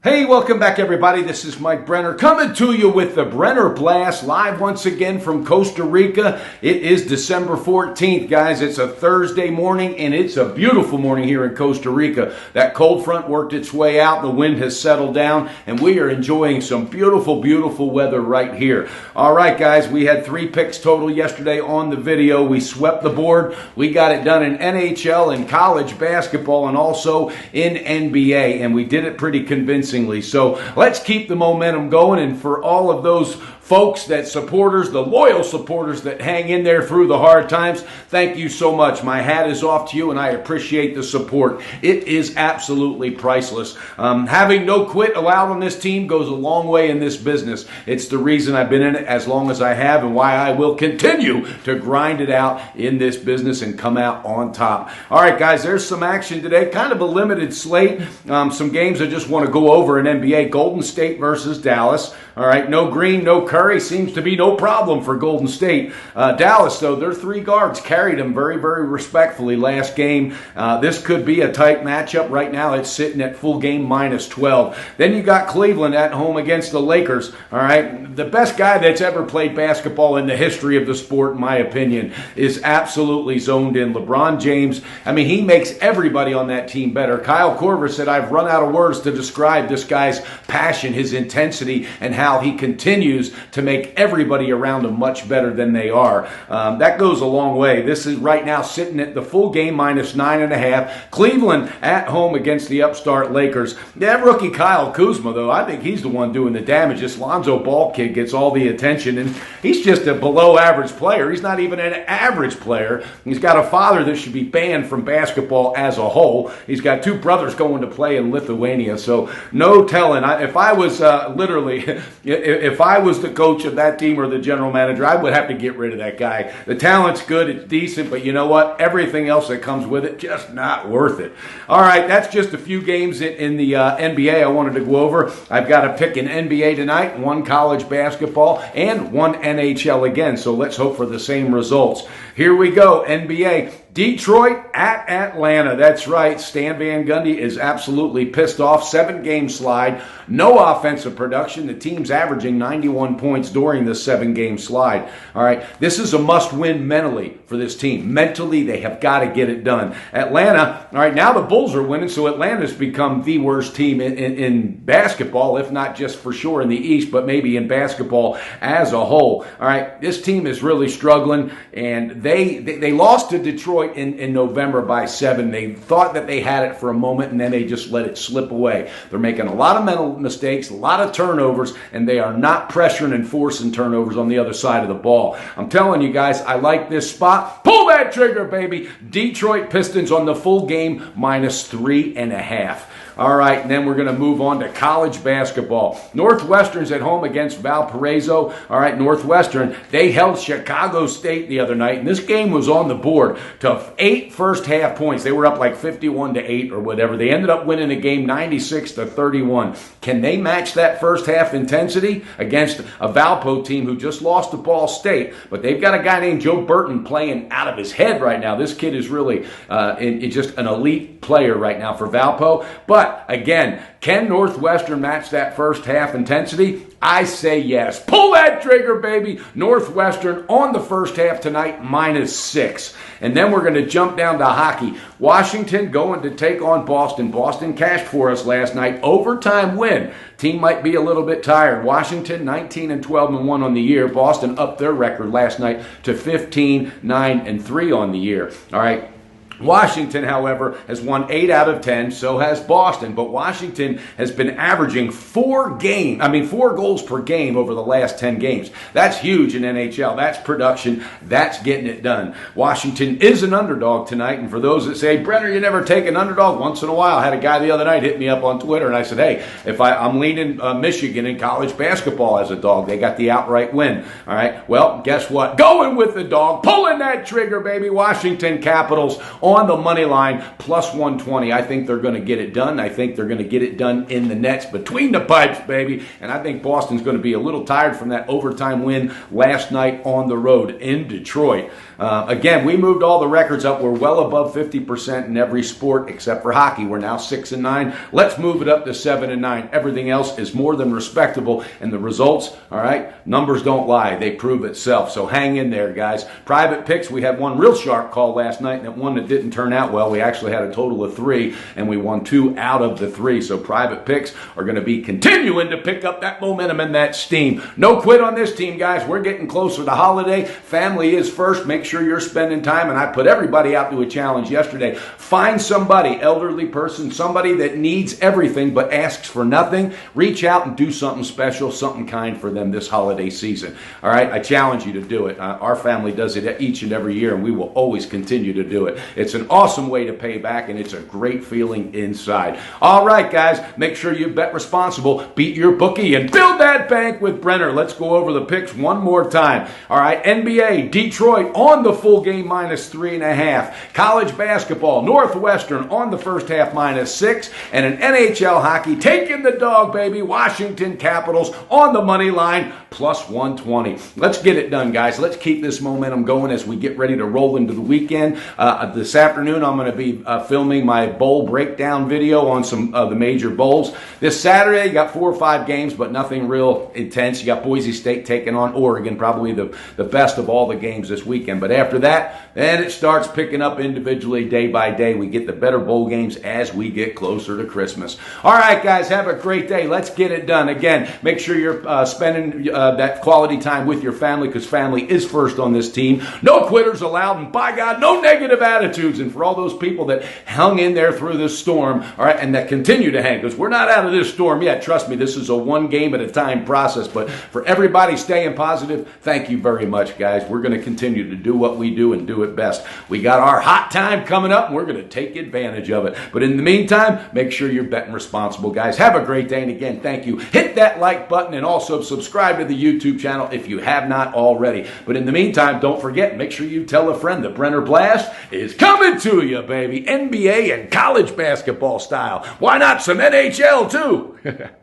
Hey, welcome back everybody. This is Mike Brenner coming to you with the Brenner Blast live once again from Costa Rica. It is December 14th, guys. It's a Thursday morning and it's a beautiful morning here in Costa Rica. That cold front worked its way out. The wind has settled down and we are enjoying some beautiful, beautiful weather right here. All right, guys, we had 3 picks total yesterday on the video. We swept the board. We got it done in NHL and college basketball and also in NBA, and we did it pretty convincingly. So let's keep the momentum going. And for all of those folks, the loyal supporters that hang in there through the hard times, thank you so much. My hat is off to you and I appreciate the support. It is absolutely priceless. Having no quit allowed on this team goes a long way in this business. It's the reason I've been in it as long as I have and why I will continue to grind it out in this business and come out on top. All right, guys, there's some action today. Kind of a limited slate. Some games I just want to go over in NBA. Golden State versus Dallas. All right, no Green, no Curry. Seems to be no problem for Golden State. Dallas, though, their 3 guards carried them very, very respectfully last game. This could be a tight matchup. Right now, it's sitting at full game -12. Then you got Cleveland at home against the Lakers. All right, the best guy that's ever played basketball in the history of the sport, in my opinion, is absolutely zoned in. LeBron James, I mean, he makes everybody on that team better. Kyle Korver said, I've run out of words to describe this guy's passion, his intensity, and how he continues to make everybody around him much better than they are. That goes a long way. This is right now sitting at the full game -9.5. Cleveland at home against the upstart Lakers. That rookie Kyle Kuzma, though, I think he's the one doing the damage. This Lonzo Ball kid gets all the attention, and he's just a below average player. He's not even an average player. He's got a father that should be banned from basketball as a whole. He's got 2 brothers going to play in Lithuania, so no telling. If I was if I was the coach of that team or the general manager, I would have to get rid of that guy. The talent's good, it's decent, but you know what? Everything else that comes with it, just not worth it. All right, that's just a few games in the NBA I wanted to go over. I've got a pick in NBA tonight, 1 college basketball, and 1 NHL again, so let's hope for the same results. Here we go, NBA. Detroit at Atlanta. That's right. Stan Van Gundy is absolutely pissed off. 7-game slide. No offensive production. The team's averaging 91 points during the 7-game slide. All right. This is a must-win mentally for this team. Mentally, they have got to get it done. Atlanta, all right, now the Bulls are winning, so Atlanta's become the worst team in basketball, if not just for sure in the East, but maybe in basketball as a whole. All right. This team is really struggling, and they lost to Detroit in November by 7. They thought that they had it for a moment, and then they just let it slip away. They're making a lot of mental mistakes, a lot of turnovers, and they are not pressuring and forcing turnovers on the other side of the ball. I'm telling you guys, I like this spot. Pull that trigger, baby. Detroit Pistons on the full game -3.5. All right, and then we're going to move on to college basketball. Northwestern's at home against Valparaiso. All right, Northwestern, they held Chicago State the other night, and this game was on the board to 8 first-half points. They were up like 51-8 or whatever. They ended up winning the game 96-31. Can they match that first-half intensity against a Valpo team who just lost to Ball State? But they've got a guy named Joe Burton playing out of his head right now. This kid is really just an elite player right now for Valpo. But again, can Northwestern match that first half intensity? I say yes. Pull that trigger, baby. Northwestern on the first half tonight, -6. And then we're going to jump down to hockey. Washington going to take on Boston. Boston cashed for us last night. Overtime win. Team might be a little bit tired. Washington 19-12-1 on the year. Boston upped their record last night to 15-9-3 on the year. All right. Washington, however, has won 8 out of 10, so has Boston. But Washington has been averaging 4 goals per game over the last 10 games. That's huge in NHL. That's production. That's getting it done. Washington is an underdog tonight. And for those that say, Brenner, you never take an underdog, once in a while. I had a guy the other night hit me up on Twitter, and I said, hey, I'm leaning Michigan in college basketball as a dog. They got the outright win. All right, well, guess what? Going with the dog. Pulling that trigger, baby. Washington Capitals on on the money line, plus 120. I think they're going to get it done. I think they're going to get it done in the nets, between the pipes, baby. And I think Boston's going to be a little tired from that overtime win last night on the road in Detroit. Again, we moved all the records up. We're well above 50% in every sport except for hockey. We're now 6-9. Let's move it up to 7-9. Everything else is more than respectable. And the results, all right, numbers don't lie. They prove itself. So hang in there, guys. Private picks, we had one real sharp call last night, and that one that didn't turn out well. We actually had a total of 3, and we won 2 out of the 3. So private picks are going to be continuing to pick up that momentum and that steam. No quit on this team, guys. We're getting closer to holiday. Family is first. Make sure you're spending time, and I put everybody out to a challenge yesterday. Find somebody, elderly person, somebody that needs everything but asks for nothing. Reach out and do something special, something kind for them this holiday season. All right, I challenge you to do it. Our family does it each and every year, and we will always continue to do it. It's an awesome way to pay back, and it's a great feeling inside. All right, guys, make sure you bet responsible, beat your bookie, and build that bank with Brenner. Let's go over the picks one more time. All right, NBA, Detroit on the full game minus 3.5. College basketball, Northwestern on the first half minus 6. And an NHL hockey, taking the dog, baby, Washington Capitals on the money line plus 120. Let's get it done, guys. Let's keep this momentum going as we get ready to roll into the weekend. This afternoon, I'm going to be filming my bowl breakdown video on some of the major bowls. This Saturday, you got 4 or 5 games, but nothing real intense. You got Boise State taking on Oregon, probably the best of all the games this weekend. But after that, then it starts picking up individually day by day. We get the better bowl games as we get closer to Christmas. All right, guys, have a great day. Let's get it done. Again, make sure you're spending that quality time with your family, because family is first on this team. No quitters allowed, and by God, no negative attitudes. And for all those people that hung in there through this storm, all right, and that continue to hang, because we're not out of this storm yet. Trust me, this is a one game at a time process. But for everybody staying positive, thank you very much, guys. We're going to continue to do what we do and do it best. We got our hot time coming up, and we're going to take advantage of it. But in the meantime, make sure you're betting responsible, guys. Have a great day. And again, thank you. Hit that like button and also subscribe to the YouTube channel if you have not already. But in the meantime, don't forget, make sure you tell a friend the Brenner Blast is coming to you, baby. NBA and college basketball style. Why not some NHL too?